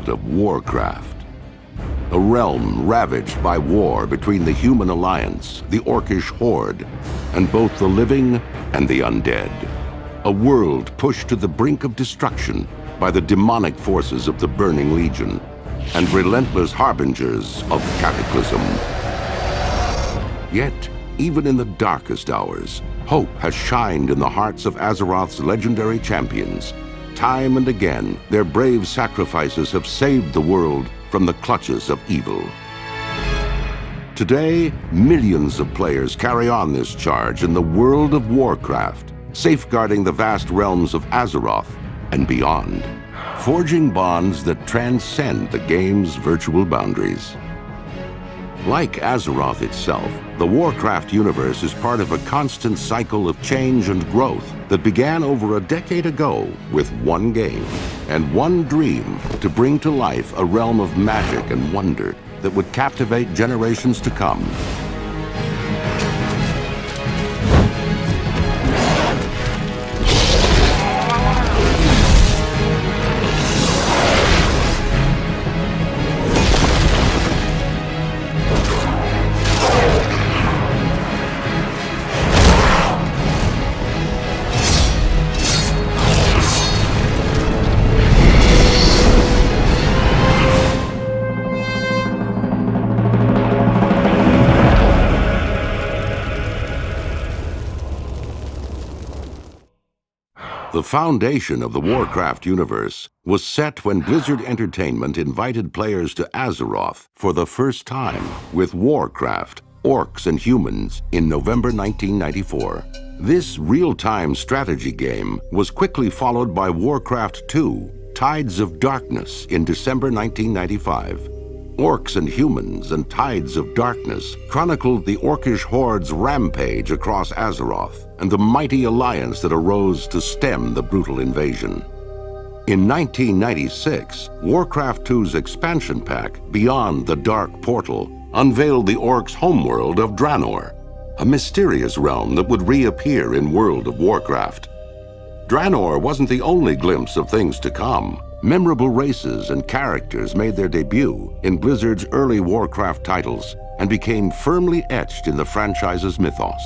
world of Warcraft. A realm ravaged by war between the human alliance, the Orcish horde, and both the living and the undead. A world pushed to the brink of destruction by the demonic forces of the Burning Legion and relentless harbingers of cataclysm. Yet, even in the darkest hours, hope has shined in the hearts of Azeroth's legendary champions. Time and again, their brave sacrifices have saved the world from the clutches of evil. Today, millions of players carry on this charge in the world of Warcraft, safeguarding the vast realms of Azeroth and beyond, forging bonds that transcend the game's virtual boundaries. Like Azeroth itself, the Warcraft universe is part of a constant cycle of change and growth that began over a decade ago with one game and one dream to bring to life a realm of magic and wonder that would captivate generations to come. The foundation of the Warcraft universe was set when Blizzard Entertainment invited players to Azeroth for the first time with Warcraft: Orcs and Humans in November 1994. This real-time strategy game was quickly followed by Warcraft 2: Tides of Darkness in December 1995. Orcs and Humans and Tides of Darkness chronicled the Orcish horde's rampage across Azeroth and the mighty alliance that arose to stem the brutal invasion. In 1996, Warcraft 2's expansion pack, Beyond the Dark Portal, unveiled the Orcs' homeworld of Draenor, a mysterious realm that would reappear in World of Warcraft. Draenor wasn't the only glimpse of things to come. Memorable races and characters made their debut in Blizzard's early Warcraft titles and became firmly etched in the franchise's mythos.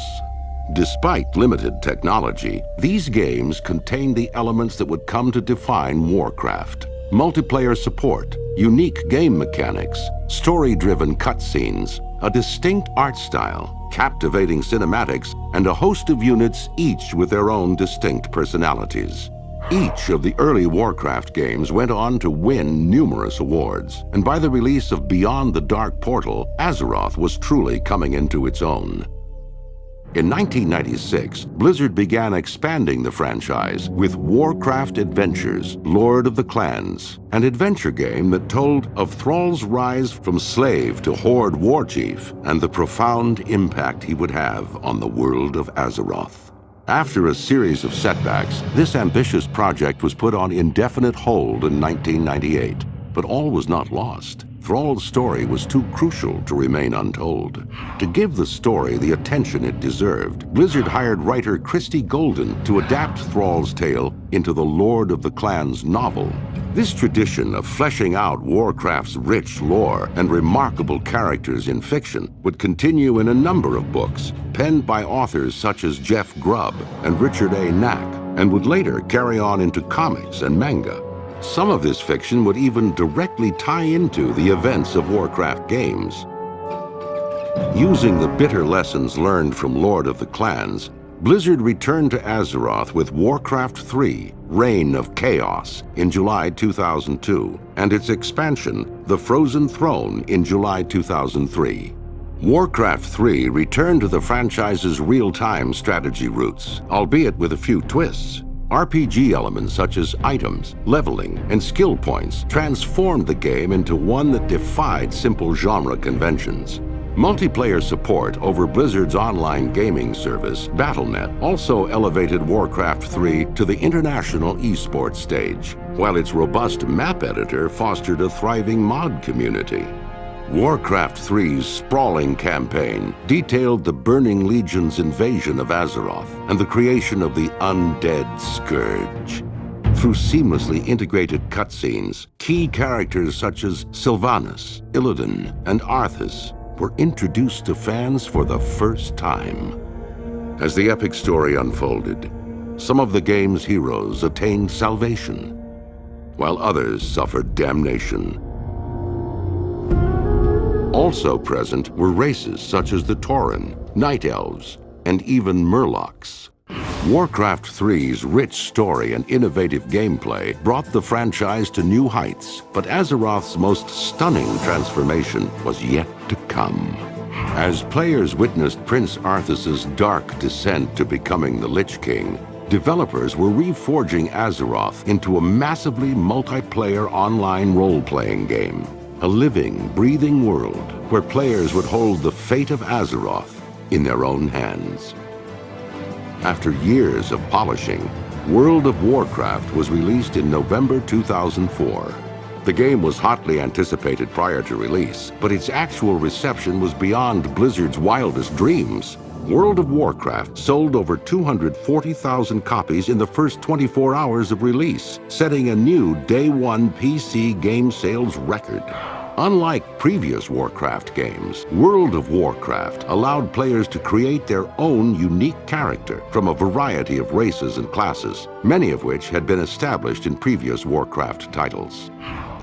Despite limited technology, these games contained the elements that would come to define Warcraft: multiplayer support, unique game mechanics, story-driven cutscenes, a distinct art style, captivating cinematics, and a host of units, each with their own distinct personalities. Each of the early Warcraft games went on to win numerous awards, and by the release of Beyond the Dark Portal, Azeroth was truly coming into its own. In 1996, Blizzard began expanding the franchise with Warcraft Adventures: Lord of the Clans, an adventure game that told of Thrall's rise from slave to horde warchief and the profound impact he would have on the world of Azeroth. After a series of setbacks, this ambitious project was put on indefinite hold in 1998. But all was not lost. Thrall's story was too crucial to remain untold. To give the story the attention it deserved, Blizzard hired writer Christie Golden to adapt Thrall's tale into the Lord of the Clans novel. This tradition of fleshing out Warcraft's rich lore and remarkable characters in fiction would continue in a number of books, penned by authors such as Jeff Grubb and Richard A. Knack, and would later carry on into comics and manga. Some of this fiction would even directly tie into the events of Warcraft games. Using the bitter lessons learned from Lord of the Clans, Blizzard returned to Azeroth with Warcraft 3: Reign of Chaos in July 2002, and its expansion, The Frozen Throne, in July 2003. Warcraft 3 returned to the franchise's real-time strategy roots, albeit with a few twists. RPG elements such as items, leveling, and skill points transformed the game into one that defied simple genre conventions. Multiplayer support over Blizzard's online gaming service, Battle.net, also elevated Warcraft 3 to the international esports stage, while its robust map editor fostered a thriving mod community. Warcraft 3's sprawling campaign detailed the Burning Legion's invasion of Azeroth and the creation of the Undead Scourge. Through seamlessly integrated cutscenes, key characters such as Sylvanas, Illidan, and Arthas were introduced to fans for the first time. As the epic story unfolded, some of the game's heroes attained salvation, while others suffered damnation. Also present were races such as the Tauren, Night Elves, and even Murlocs. Warcraft 3's rich story and innovative gameplay brought the franchise to new heights, but Azeroth's most stunning transformation was yet to come. As players witnessed Prince Arthas's dark descent to becoming the Lich King, developers were reforging Azeroth into a massively multiplayer online role-playing game. A living, breathing world where players would hold the fate of Azeroth in their own hands. After years of polishing, World of Warcraft was released in November 2004. The game was hotly anticipated prior to release, but its actual reception was beyond Blizzard's wildest dreams. World of Warcraft sold over 240,000 copies in the first 24 hours of release, setting a new day-one PC game sales record. Unlike previous Warcraft games, World of Warcraft allowed players to create their own unique character from a variety of races and classes, many of which had been established in previous Warcraft titles.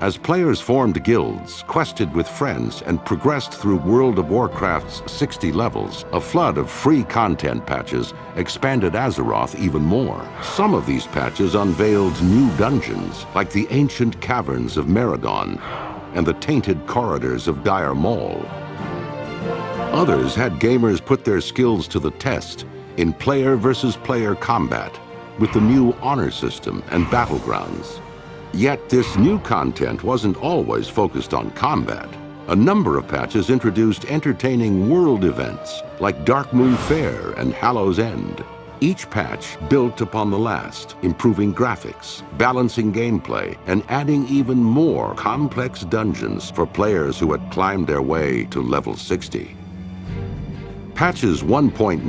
As players formed guilds, quested with friends, and progressed through World of Warcraft's 60 levels, a flood of free content patches expanded Azeroth even more. Some of these patches unveiled new dungeons, like the ancient caverns of Meridon and the tainted corridors of Dire Maul. Others had gamers put their skills to the test in player versus player combat with the new honor system and battlegrounds. Yet this new content wasn't always focused on combat. A number of patches introduced entertaining world events like Darkmoon Faire and Hallow's End. Each patch built upon the last, improving graphics, balancing gameplay, and adding even more complex dungeons for players who had climbed their way to level 60. Patches 1.9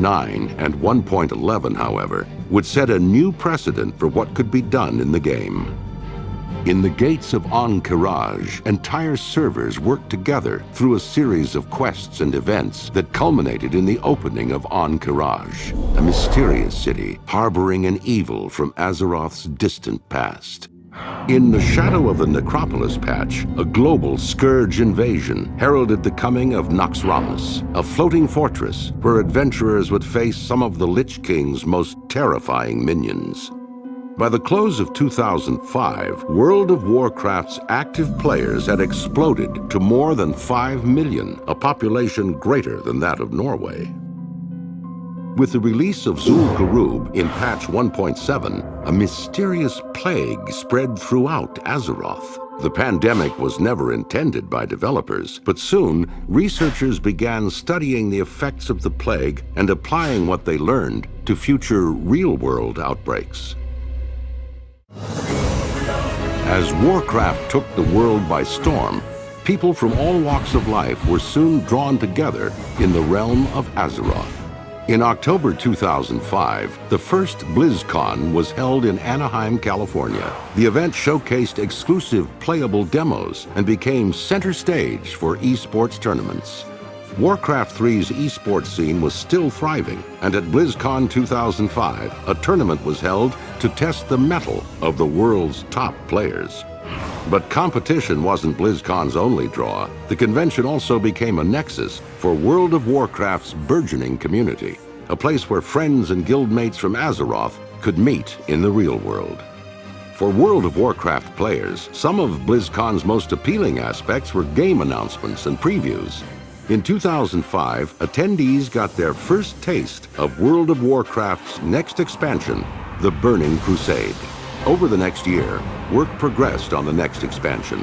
and 1.11, however, would set a new precedent for what could be done in the game. In the gates of Ahn'Qiraj, entire servers worked together through a series of quests and events that culminated in the opening of Ahn'Qiraj, a mysterious city harboring an evil from Azeroth's distant past. In the Shadow of the Necropolis patch, a global scourge invasion heralded the coming of Naxxramas, a floating fortress where adventurers would face some of the Lich King's most terrifying minions. By the close of 2005, World of Warcraft's active players had exploded to more than 5 million, a population greater than that of Norway. With the release of Zul'Gurub in patch 1.7, a mysterious plague spread throughout Azeroth. The pandemic was never intended by developers, but soon researchers began studying the effects of the plague and applying what they learned to future real-world outbreaks. As Warcraft took the world by storm, people from all walks of life were soon drawn together in the realm of Azeroth. In October 2005, the first BlizzCon was held in Anaheim, California. The event showcased exclusive playable demos and became center stage for esports tournaments. Warcraft 3's esports scene was still thriving, and at BlizzCon 2005, a tournament was held to test the mettle of the world's top players. But competition wasn't BlizzCon's only draw. The convention also became a nexus for World of Warcraft's burgeoning community, a place where friends and guildmates from Azeroth could meet in the real world. For World of Warcraft players, some of BlizzCon's most appealing aspects were game announcements and previews. In 2005, attendees got their first taste of World of Warcraft's next expansion, the Burning Crusade. Over the next year, work progressed on the next expansion.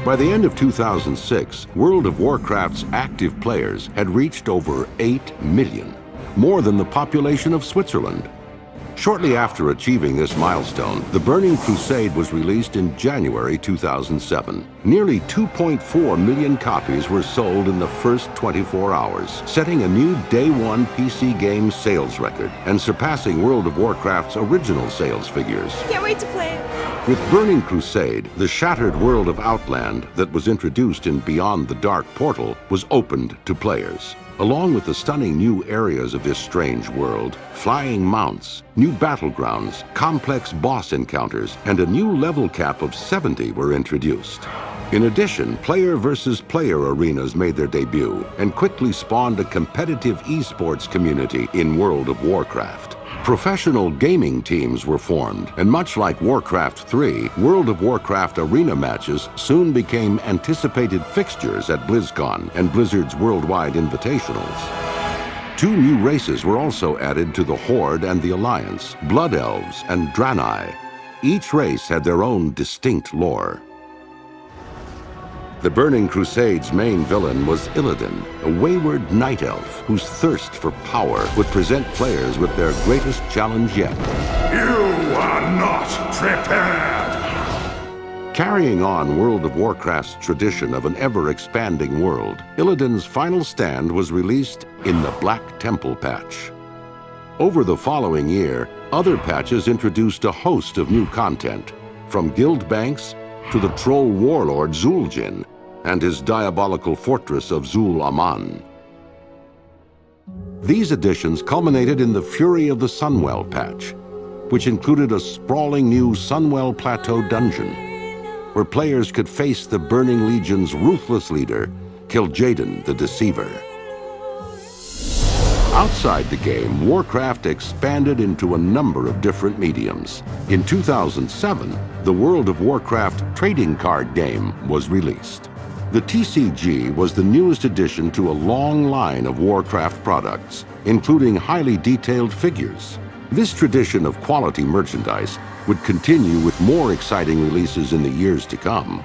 By the end of 2006, World of Warcraft's active players had reached over 8 million, more than the population of Switzerland. Shortly after achieving this milestone, The Burning Crusade was released in January 2007. Nearly 2.4 million copies were sold in the first 24 hours, setting a new day-one PC game sales record and surpassing World of Warcraft's original sales figures. Can't wait to play it. With Burning Crusade, the shattered world of Outland that was introduced in Beyond the Dark Portal was opened to players. Along with the stunning new areas of this strange world, flying mounts, new battlegrounds, complex boss encounters, and a new level cap of 70 were introduced. In addition, player versus player arenas made their debut and quickly spawned a competitive esports community in World of Warcraft. Professional gaming teams were formed, and much like Warcraft 3, World of Warcraft arena matches soon became anticipated fixtures at BlizzCon and Blizzard's worldwide invitationals. 2 new races were also added to the Horde and the Alliance, Blood Elves and Draenei. Each race had their own distinct lore. The Burning Crusade's main villain was Illidan, a wayward night elf whose thirst for power would present players with their greatest challenge yet. You are not prepared! Carrying on World of Warcraft's tradition of an ever-expanding world, Illidan's final stand was released in the Black Temple patch. Over the following year, other patches introduced a host of new content, from guild banks to the troll warlord Zul'jin and his diabolical fortress of Zul-Aman. These additions culminated in the Fury of the Sunwell patch, which included a sprawling new Sunwell Plateau dungeon, where players could face the Burning Legion's ruthless leader, Kil'jaeden the Deceiver. Outside the game, Warcraft expanded into a number of different mediums. In 2007, the World of Warcraft trading card game was released. The TCG was the newest addition to a long line of Warcraft products, including highly detailed figures. This tradition of quality merchandise would continue with more exciting releases in the years to come.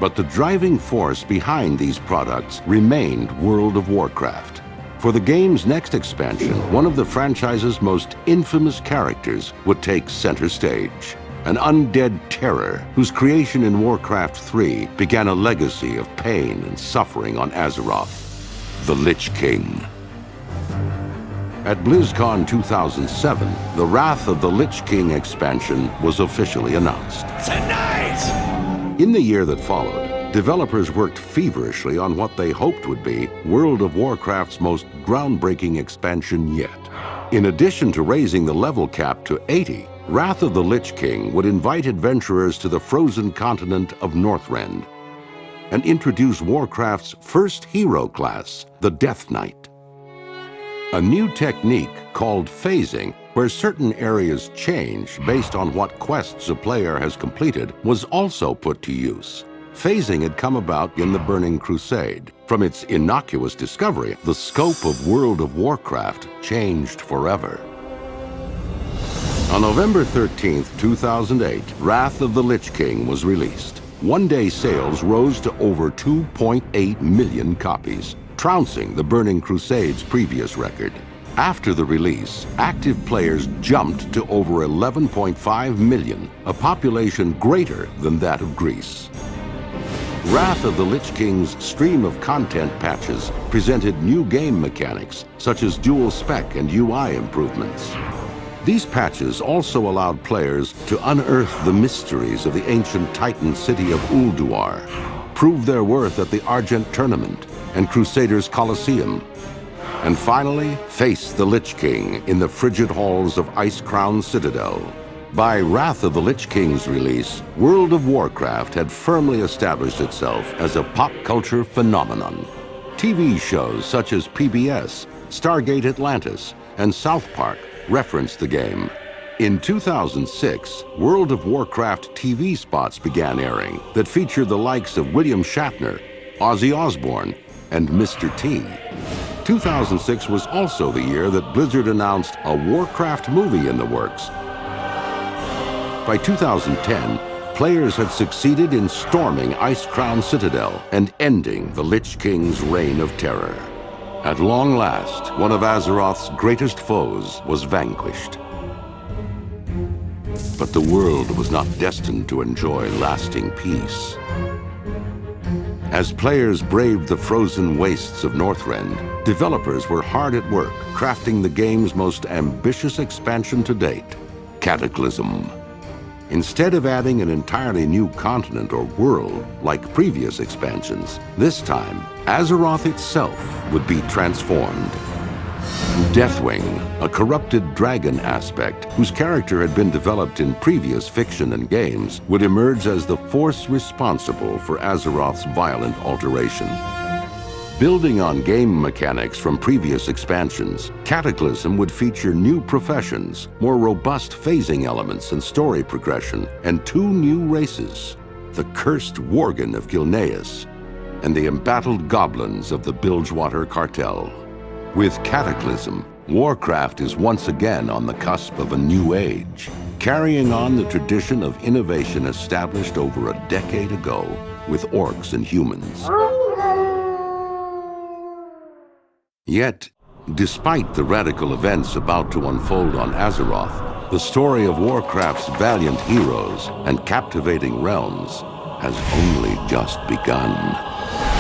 But the driving force behind these products remained World of Warcraft. For the game's next expansion, one of the franchise's most infamous characters would take center stage. An undead terror whose creation in Warcraft 3 began a legacy of pain and suffering on Azeroth, the Lich King. At BlizzCon 2007, the Wrath of the Lich King expansion was officially announced. Tonight! In the year that followed, developers worked feverishly on what they hoped would be World of Warcraft's most groundbreaking expansion yet. In addition to raising the level cap to 80, Wrath of the Lich King would invite adventurers to the frozen continent of Northrend and introduce Warcraft's first hero class, the Death Knight. A new technique called phasing, where certain areas change based on what quests a player has completed, was also put to use. Phasing had come about in the Burning Crusade. From its innocuous discovery, the scope of World of Warcraft changed forever. On November 13, 2008, Wrath of the Lich King was released. One-day sales rose to over 2.8 million copies, trouncing the Burning Crusade's previous record. After the release, active players jumped to over 11.5 million, a population greater than that of Greece. Wrath of the Lich King's stream of content patches presented new game mechanics, such as dual spec and UI improvements. These patches also allowed players to unearth the mysteries of the ancient Titan city of Ulduar, prove their worth at the Argent Tournament and Crusaders Colosseum, and finally face the Lich King in the frigid halls of Icecrown Citadel. By Wrath of the Lich King's release, World of Warcraft had firmly established itself as a pop culture phenomenon. TV shows such as PBS, Stargate Atlantis, and South Park referenced the game. In 2006, World of Warcraft TV spots began airing that featured the likes of William Shatner, Ozzy Osbourne, and Mr. T. 2006 was also the year that Blizzard announced a Warcraft movie in the works. By 2010, players had succeeded in storming Icecrown Citadel and ending the Lich King's reign of terror. At long last, one of Azeroth's greatest foes was vanquished. But the world was not destined to enjoy lasting peace. As players braved the frozen wastes of Northrend, developers were hard at work crafting the game's most ambitious expansion to date, Cataclysm. Instead of adding an entirely new continent or world like previous expansions, this time Azeroth itself would be transformed. Deathwing, a corrupted dragon aspect whose character had been developed in previous fiction and games, would emerge as the force responsible for Azeroth's violent alteration. Building on game mechanics from previous expansions, Cataclysm would feature new professions, more robust phasing elements and story progression, and two new races, the cursed Worgen of Gilneas and the embattled goblins of the Bilgewater Cartel. With Cataclysm, Warcraft is once again on the cusp of a new age, carrying on the tradition of innovation established over a decade ago with orcs and humans. Yet, despite the radical events about to unfold on Azeroth, the story of Warcraft's valiant heroes and captivating realms has only just begun.